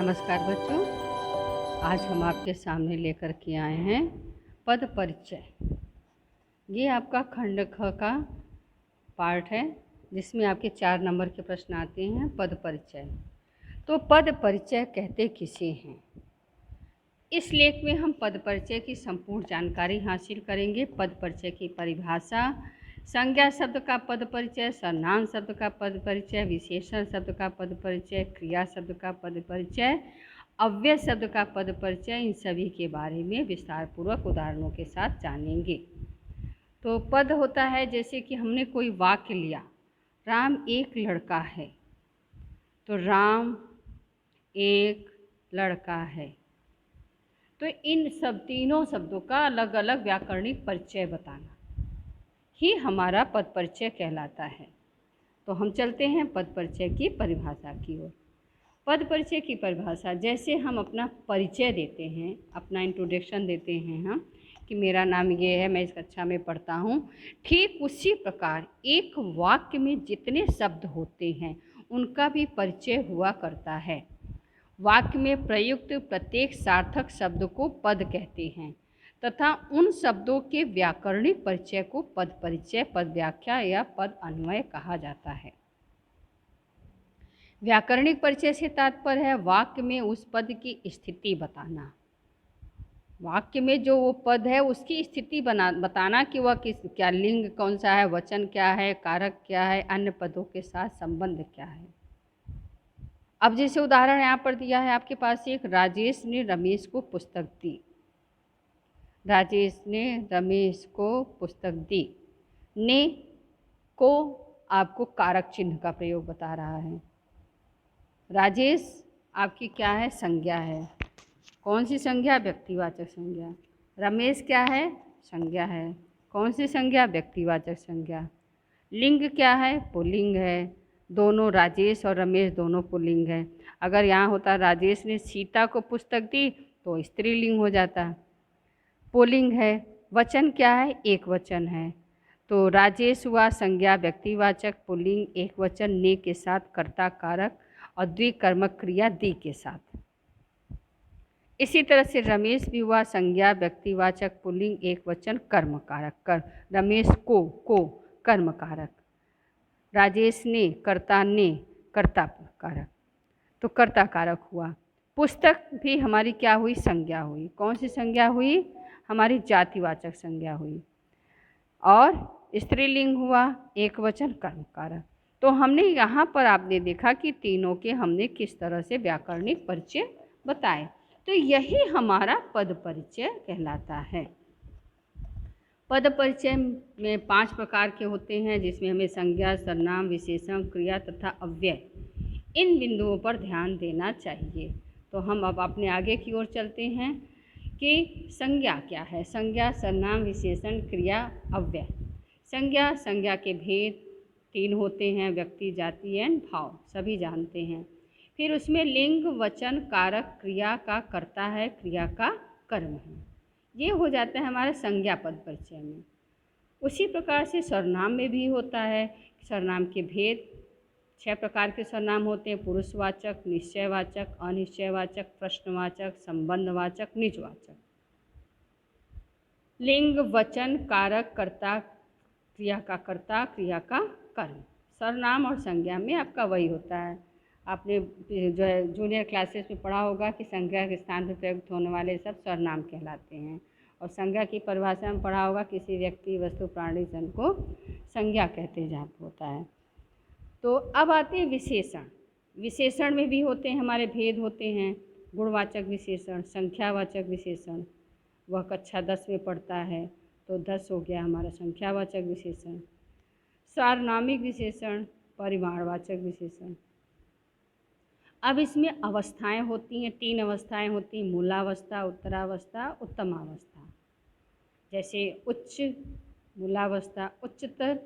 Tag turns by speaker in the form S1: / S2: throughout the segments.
S1: नमस्कार बच्चों, आज हम आपके सामने लेकर के आए हैं पद परिचय। ये आपका खंड ख का पार्ट है जिसमें आपके 4 नंबर के प्रश्न आते हैं। पद परिचय। तो पद परिचय कहते किसे हैं? इस लेख में हम पद परिचय की संपूर्ण जानकारी हासिल करेंगे। पद परिचय की परिभाषा, संज्ञा शब्द का पद परिचय, सर्वनाम शब्द का पद परिचय, विशेषण शब्द का पद परिचय, क्रिया शब्द का पद परिचय, अव्यय शब्द का पद परिचय, इन सभी के बारे में विस्तार पूर्वक उदाहरणों के साथ जानेंगे। तो पद होता है, जैसे कि हमने कोई वाक्य लिया, राम एक लड़का है, तो राम एक लड़का है। तो इन सब तीनों शब्दों का अलग अलग व्याकरणिक परिचय बताना ही हमारा पद परिचय कहलाता है। तो हम चलते हैं पद परिचय की परिभाषा की ओर। पद परिचय की परिभाषा, जैसे हम अपना परिचय देते हैं, अपना इंट्रोडक्शन देते हैं हम कि मेरा नाम ये है, मैं इस कक्षा में पढ़ता हूँ, ठीक उसी प्रकार एक वाक्य में जितने शब्द होते हैं उनका भी परिचय हुआ करता है। वाक्य में प्रयुक्त प्रत्येक सार्थक शब्द को पद कहते हैं तथा उन शब्दों के व्याकरणिक परिचय को पद परिचय, पद व्याख्या या पद अन्वय कहा जाता है। व्याकरणिक परिचय से तात्पर्य है वाक्य में उस पद की स्थिति बताना। वाक्य में जो वो पद है उसकी स्थिति बताना कि वह क्या लिंग कौन सा है, वचन क्या है, कारक क्या है, अन्य पदों के साथ संबंध क्या है। अब जैसे उदाहरण यहाँ पर दिया है आपके पास, एक राजेश ने रमेश को पुस्तक दी। राजेश ने रमेश को पुस्तक दी। ने को आपको कारक चिन्ह का प्रयोग बता रहा है। राजेश आपकी क्या है? संज्ञा है। कौन सी संज्ञा? व्यक्तिवाचक संज्ञा। रमेश क्या है? संज्ञा है। कौन सी संज्ञा? व्यक्तिवाचक संज्ञा। लिंग क्या है? पुल्लिंग है। दोनों राजेश और रमेश दोनों पुल्लिंग है। अगर यहाँ होता राजेश ने सीता को पुस्तक दी तो स्त्रीलिंग हो जाता। पुल्लिंग है। वचन क्या है? एक वचन है। तो राजेश हुआ संज्ञा व्यक्तिवाचक, पुल्लिंग एक वचन, ने के साथ कर्ता कारक और द्विकर्मक क्रिया दी के साथ। इसी तरह से रमेश भी हुआ संज्ञा व्यक्तिवाचक, पुल्लिंग एक वचन, कर्म कारक। रमेश को कर्म कारक। राजेश ने, कर्ता ने, कर्ता कारक, तो कर्ता कारक हुआ। पुस्तक भी हमारी क्या हुई? संज्ञा हुई। कौन सी संज्ञा हुई? हमारी जातिवाचक संज्ञा हुई। और स्त्रीलिंग हुआ एक वचन, कर्म कारक। तो हमने यहाँ पर आपने देखा कि तीनों के हमने किस तरह से व्याकरणिक परिचय बताए। तो यही हमारा पद परिचय कहलाता है। पद परिचय में 5 प्रकार के होते हैं, जिसमें हमें संज्ञा, सर्वनाम, विशेषण, क्रिया तथा अव्यय, इन बिंदुओं पर ध्यान देना चाहिए। तो हम अब अपने आगे की ओर चलते हैं कि संज्ञा क्या है। संज्ञा, सर्वनाम, विशेषण, क्रिया, अव्यय। संज्ञा के भेद 3 होते हैं, व्यक्ति, जाति एवं भाव, सभी जानते हैं। फिर उसमें लिंग, वचन, कारक, क्रिया का कर्ता है, क्रिया का कर्म है। ये हो जाता है हमारे संज्ञा पद परिचय में। उसी प्रकार से सर्वनाम में भी होता है। सर्वनाम के भेद 6 प्रकार के सर्वनाम होते हैं: पुरुषवाचक, निश्चयवाचक, अनिश्चयवाचक, प्रश्नवाचक, संबंधवाचक, निजवाचक। लिंग, वचन, कारक, कर्ता, क्रिया का कर्ता, क्रिया का कर्म। सर्वनाम और संज्ञा में आपका वही होता है। आपने जो है जूनियर क्लासेस में पढ़ा होगा कि संज्ञा के स्थान पर प्रयुक्त होने वाले सब सर्वनाम कहलाते हैं, और संज्ञा की परिभाषा में पढ़ा होगा किसी व्यक्ति, वस्तु, प्राणी, जन को संज्ञा कहते हैं जहाँ होता है। तो अब आते हैं विशेषण। विशेषण में भी होते हैं हमारे भेद होते हैं। गुणवाचक विशेषण, संख्यावाचक विशेषण, वह कक्षा 10 में पढ़ता है तो 10 हो गया हमारा संख्यावाचक विशेषण। सार्वनामिक विशेषण, परिमाणवाचक विशेषण। अब इसमें अवस्थाएं होती हैं, 3 अवस्थाएं होती हैं: मूलावस्था, उत्तरावस्था, उत्तमावस्था। जैसे उच्च मूलावस्था, उच्चतर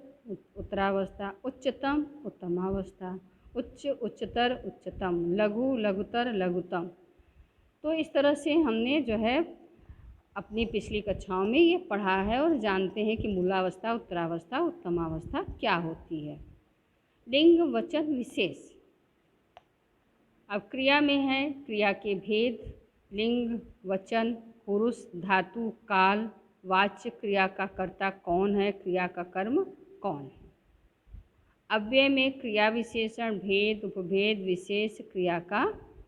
S1: उत्तरावस्था, उच्चतम उत्तमावस्था, उच्च उच्चतर उच्चतम, लघु लघुतर लघुतम। तो इस तरह से हमने जो है अपनी पिछली कक्षाओं में ये पढ़ा है और जानते हैं कि मूलावस्था, उत्तरावस्था, उत्तमावस्था क्या होती है। लिंग, वचन, विशेष। अब क्रिया में है क्रिया के भेद, लिंग, वचन, पुरुष, धातु, काल, वाच्य, क्रिया का कर्ता कौन है, क्रिया का कर्म कौन है। अव्यय में क्रिया विशेषण, भेद, उपभेद, विशेष, क्रिया का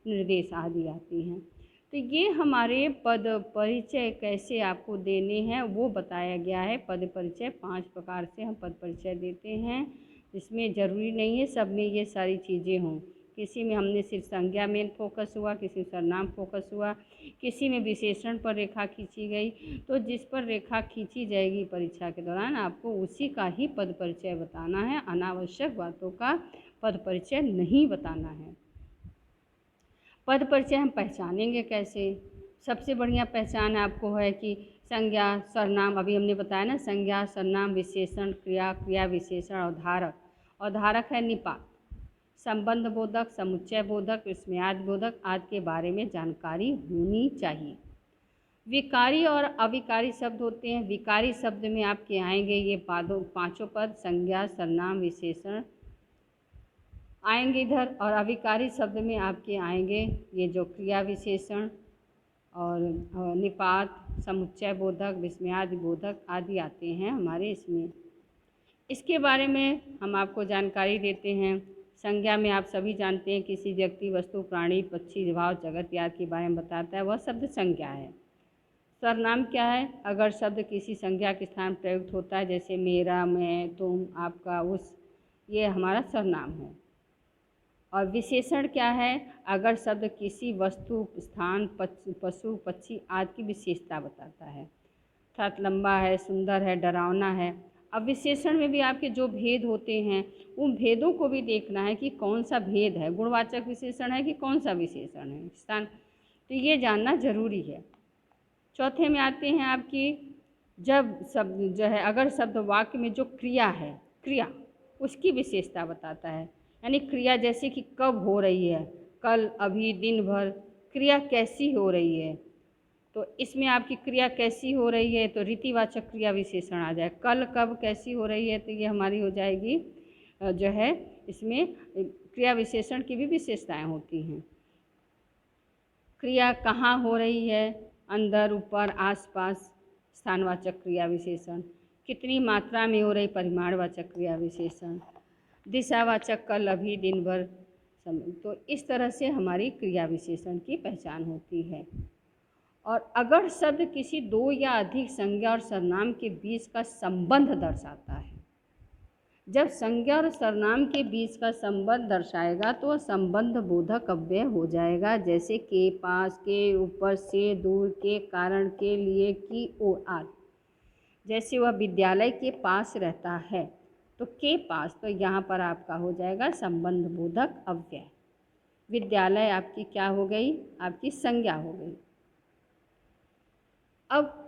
S1: निर्देश आदि आती हैं। तो ये हमारे पद परिचय कैसे आपको देने हैं वो बताया गया है। पद परिचय 5 प्रकार से हम पद परिचय देते हैं, जिसमें ज़रूरी नहीं है सब में ये सारी चीज़ें हों। किसी में हमने सिर्फ संज्ञा में फोकस हुआ, किसी में सर्वनाम फोकस हुआ, किसी में विशेषण पर रेखा खींची गई। तो जिस पर रेखा खींची जाएगी परीक्षा के दौरान आपको उसी का ही पद परिचय बताना है, अनावश्यक बातों का पद परिचय नहीं बताना है। पद परिचय हम पहचानेंगे कैसे? सबसे बढ़िया पहचान आपको है कि संज्ञा, सर्वनाम, अभी हमने बताया ना, संज्ञा, सर्वनाम, विशेषण, क्रिया, क्रिया विशेषण और धारक। और धारक है निपात, संबंध बोधक, समुच्चय बोधक, विस्मयादि बोधक आदि के बारे में जानकारी होनी चाहिए। विकारी और अविकारी शब्द होते हैं। विकारी शब्द में आपके आएंगे ये पाँचों पद, संज्ञा, सर्वनाम, विशेषण आएंगे इधर, और अविकारी शब्द में आपके आएंगे ये जो क्रिया विशेषण और निपात, समुच्चय बोधक, विस्मयादि बोधक आदि आते हैं हमारे इसमें। इसके बारे में हम आपको जानकारी देते हैं। संज्ञा में आप सभी जानते हैं किसी व्यक्ति, वस्तु, प्राणी, पक्षी, भाव, जगत आदि के बारे में बताता है, वह शब्द संज्ञा है। सर्वनाम क्या है? अगर शब्द किसी संज्ञा के स्थान प्रयुक्त होता है, जैसे मेरा, मैं, तुम, आपका, उस, ये हमारा सर्वनाम है। और विशेषण क्या है? अगर शब्द किसी वस्तु, स्थान, पशु, पक्षी आदि की विशेषता बताता है, अर्थात लंबा है, सुंदर है, डरावना है। अब विशेषण में भी आपके जो भेद होते हैं उन भेदों को भी देखना है कि कौन सा भेद है, गुणवाचक विशेषण है कि कौन सा विशेषण है, स्थान, तो ये जानना जरूरी है। चौथे में आते हैं आपकी, जब शब्द जो है, अगर शब्द वाक्य में जो क्रिया है, क्रिया उसकी विशेषता बताता है, यानी क्रिया जैसे कि कब हो रही है, कल, अभी, दिन भर, क्रिया कैसी हो रही है। तो इसमें आपकी क्रिया कैसी हो रही है तो रीतिवाचक क्रिया विशेषण आ जाए। कल, कब, कैसी हो रही है, तो ये हमारी हो जाएगी जो है, इसमें क्रिया विशेषण की भी विशेषताएं होती हैं। क्रिया कहाँ हो रही है, अंदर, ऊपर, आसपास, स्थानवाचक क्रिया विशेषण। कितनी मात्रा में हो रही, परिमाणवाचक क्रिया विशेषण। दिशावाचक कल, अभी, दिन भर, समय। तो इस तरह से हमारी क्रिया विशेषण की पहचान होती है। और अगर शब्द किसी दो या अधिक संज्ञा और सर्वनाम के बीच का संबंध दर्शाता है, जब संज्ञा और सर्वनाम के बीच का संबंध दर्शाएगा तो वह संबंध बोधक अव्यय हो जाएगा, जैसे के, पास, के, ऊपर, से, दूर, के, कारण, के, लिए, की, ओर आदि। जैसे वह विद्यालय के पास रहता है तो के पास, तो यहाँ पर आपका हो जाएगा संबंध बोधक अव्यय। विद्यालय आपकी क्या हो गई, आपकी संज्ञा हो गई। अब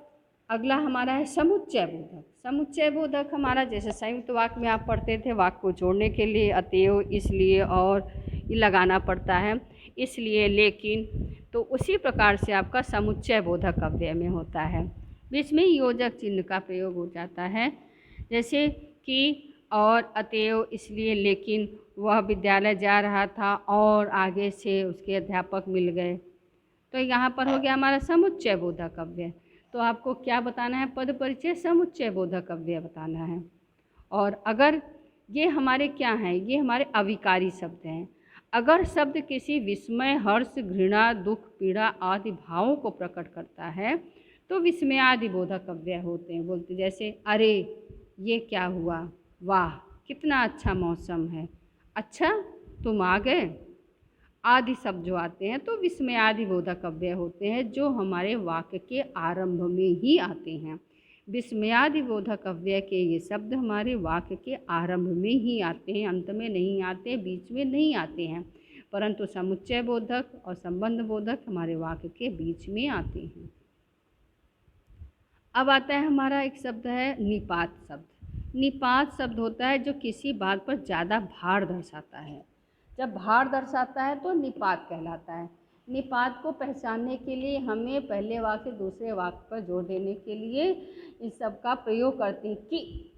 S1: अगला हमारा है समुच्चय बोधक। समुच्चय बोधक हमारा, जैसे संयुक्त वाक्य में आप पढ़ते थे, वाक्य को जोड़ने के लिए अतएव, इसलिए और ये लगाना पड़ता है, इसलिए, लेकिन, तो उसी प्रकार से आपका समुच्चय बोधक अव्यय में होता है। बीच में योजक चिन्ह का प्रयोग हो जाता है, जैसे कि और, अतएव, इसलिए, लेकिन, वह विद्यालय जा रहा था और आगे से उसके अध्यापक मिल गए, तो यहाँ पर हो गया हमारा समुच्चय बोधक अव्यय। तो आपको क्या बताना है, पद परिचय, समुच्चय बोधक अव्यय बताना है। और अगर ये हमारे क्या हैं, ये हमारे अविकारी शब्द हैं। अगर शब्द किसी विस्मय, हर्ष, घृणा, दुख, पीड़ा आदि भावों को प्रकट करता है तो विस्मयादि बोधक अव्यय होते हैं। बोलते जैसे अरे ये क्या हुआ, वाह कितना अच्छा मौसम है, अच्छा तुम आ गए, आदि शब्द जो आते हैं तो विस्मयादि बोधक अव्यय होते हैं, जो हमारे वाक्य के आरंभ में ही आते हैं। विस्मयादि बोधक अव्यय के ये शब्द हमारे वाक्य के आरंभ में ही आते हैं, अंत में नहीं आते, बीच में नहीं आते हैं, परंतु समुच्चय बोधक और संबंध बोधक हमारे वाक्य के बीच में आते हैं। अब आता है हमारा एक शब्द है निपात शब्द। निपात शब्द होता है जो किसी बात पर ज़्यादा भार दर्शाता है। जब भार दर्शाता है तो निपात कहलाता है। निपात को पहचानने के लिए हमें पहले वाक्य से दूसरे वाक्य पर जोर देने के लिए इस सब का प्रयोग करते हैं कि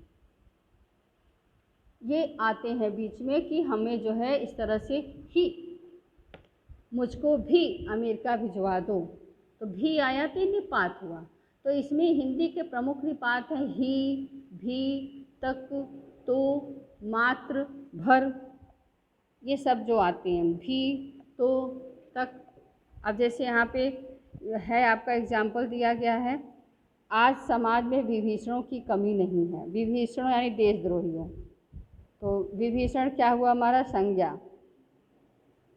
S1: ये आते हैं बीच में, कि हमें जो है इस तरह से ही मुझको भी अमेरिका भिजवा दो, तो भी आया तो निपात हुआ। तो इसमें हिंदी के प्रमुख निपात हैं ही, भी, तक, तो, मात्र, भर, ये सब जो आते हैं भी, तो, तक। अब जैसे यहाँ पे है आपका एग्जाम्पल दिया गया है, आज समाज में विभीषणों की कमी नहीं है। विभीषण यानी देशद्रोहियों। तो विभीषण क्या हुआ हमारा? संज्ञा,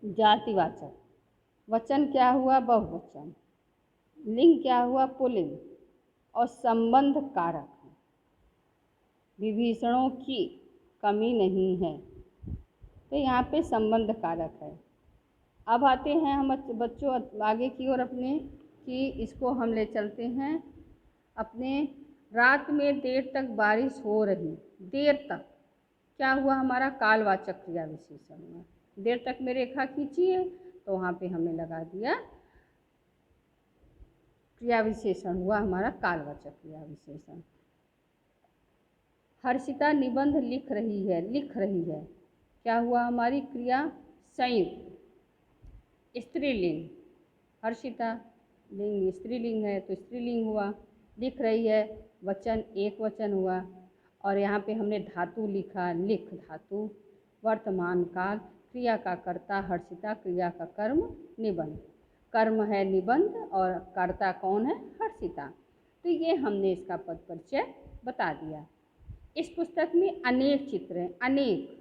S1: जातिवाचक। वचन क्या हुआ? बहुवचन। लिंग क्या हुआ? पुल्लिंग। और संबंध कारक है। विभीषणों की कमी नहीं है, तो यहाँ पे संबंध कारक है। अब आते हैं हम बच्चों आगे की ओर अपने, कि इसको हम ले चलते हैं अपने। रात में देर तक बारिश हो रही, देर तक क्या हुआ हमारा? कालवाचक क्रिया विशेषण हुआ। देर तक में रेखा खींची है, तो वहाँ पे हमने लगा दिया क्रिया विशेषण हुआ हमारा कालवाचक क्रिया विशेषण। हर्षिता निबंध लिख रही है, लिख रही है, क्या हुआ हमारी क्रिया? संयुक्त, स्त्रीलिंग। हर्षिता लिंग स्त्रीलिंग है, तो स्त्रीलिंग हुआ। लिख रही है वचन एक वचन हुआ। और यहाँ पे हमने धातु लिखा, लिख धातु। वर्तमान काल, क्रिया का कर्ता हर्षिता, क्रिया का कर्म निबंध। कर्म है निबंध और कर्ता कौन है? हर्षिता। तो ये हमने इसका पद परिचय बता दिया। इस पुस्तक में अनेक चित्र हैं, अनेक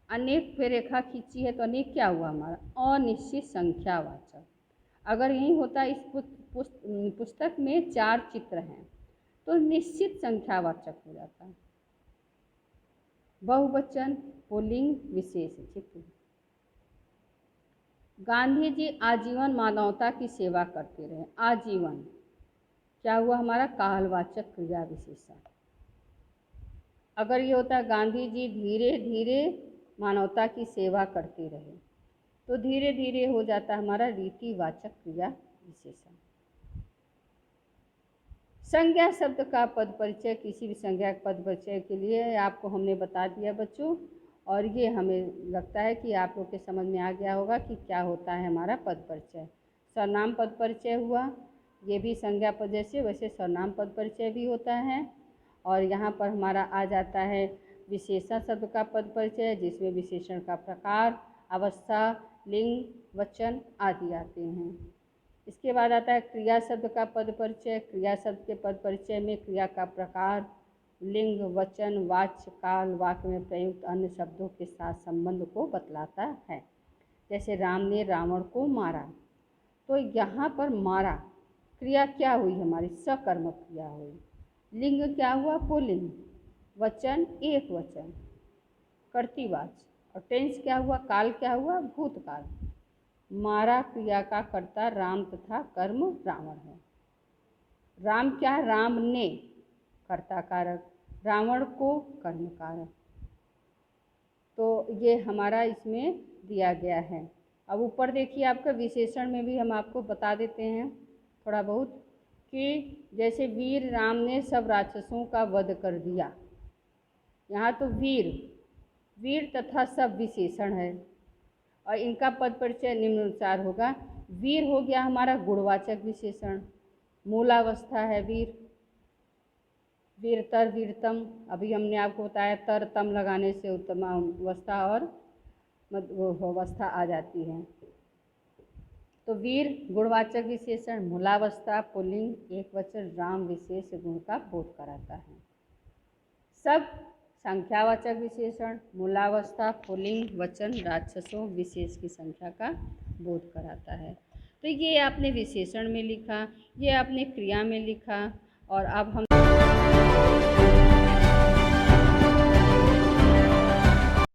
S1: अनेक पे रेखा खींची है, तो अनेक क्या हुआ हमारा? अनिश्चित संख्यावाचक। अगर यही होता इस पुस्तक में 4 चित्र हैं, तो निश्चित संख्यावाचक हो जाता। बहुवचन, पुल्लिंग, विशेष चित्र। गांधी जी आजीवन मानवता की सेवा करते रहे। आजीवन क्या हुआ हमारा? कालवाचक क्रिया विशेषण। अगर ये होता गांधी जी धीरे धीरे मानवता की सेवा करते रहे, तो धीरे धीरे हो जाता हमारा रीतिवाचक क्रिया विशेषण। संज्ञा शब्द का पद परिचय, किसी भी संज्ञा के पद परिचय के लिए आपको हमने बता दिया बच्चों। और ये हमें लगता है कि आप लोग के समझ में आ गया होगा कि क्या होता है हमारा पद परिचय। सर्वनाम पद परिचय हुआ, ये भी संज्ञा पद जैसे वैसे सर्वनाम पद परिचय भी होता है। और यहाँ पर हमारा आ जाता है विशेषण शब्द का पद परिचय, जिसमें विशेषण का प्रकार, अवस्था, लिंग, वचन आदि आते हैं। इसके बाद आता है क्रिया शब्द का पद परिचय। क्रिया शब्द के पद परिचय में क्रिया का प्रकार, लिंग, वचन, वाच्य, काल, वाक्य में प्रयुक्त अन्य शब्दों के साथ संबंध को बतलाता है। जैसे राम ने रावण को मारा, तो यहाँ पर मारा क्रिया क्या हुई हमारी? सकर्मक क्रिया हुई। लिंग क्या हुआ? पुल्लिंग। वचन एक वचन, कर्तृवाच्य। और टेंस क्या हुआ? काल क्या हुआ? भूतकाल। मारा क्रिया का कर्ता राम तथा कर्म रावण है। राम क्या है? राम ने कर्ता कारक, रावण को कर्म कारक। तो ये हमारा इसमें दिया गया है। अब ऊपर देखिए आपका विशेषण में भी हम आपको बता देते हैं थोड़ा बहुत, कि जैसे वीर राम ने सब राक्षसों का वध कर दिया। यहाँ तो वीर, वीर तथा सब विशेषण है और इनका पद परिचय निम्नानुसार होगा। वीर हो गया हमारा गुणवाचक विशेषण, मूलावस्था है वीर। वीरतर, वीरतम, अभी हमने आपको बताया तर तम लगाने से उत्तम अवस्था और अवस्था आ जाती है। तो वीर गुणवाचक विशेषण, मूलावस्था, पुल्लिंग, एक वचन, राम विशेष गुण का बोध कराता है। सब संख्यावाचक विशेषण, मूलावस्था, पुल्लिंग, वचन, राक्षसों, विशेष की संख्या का बोध कराता है। तो ये आपने विशेषण में लिखा, ये आपने क्रिया में लिखा। और अब हम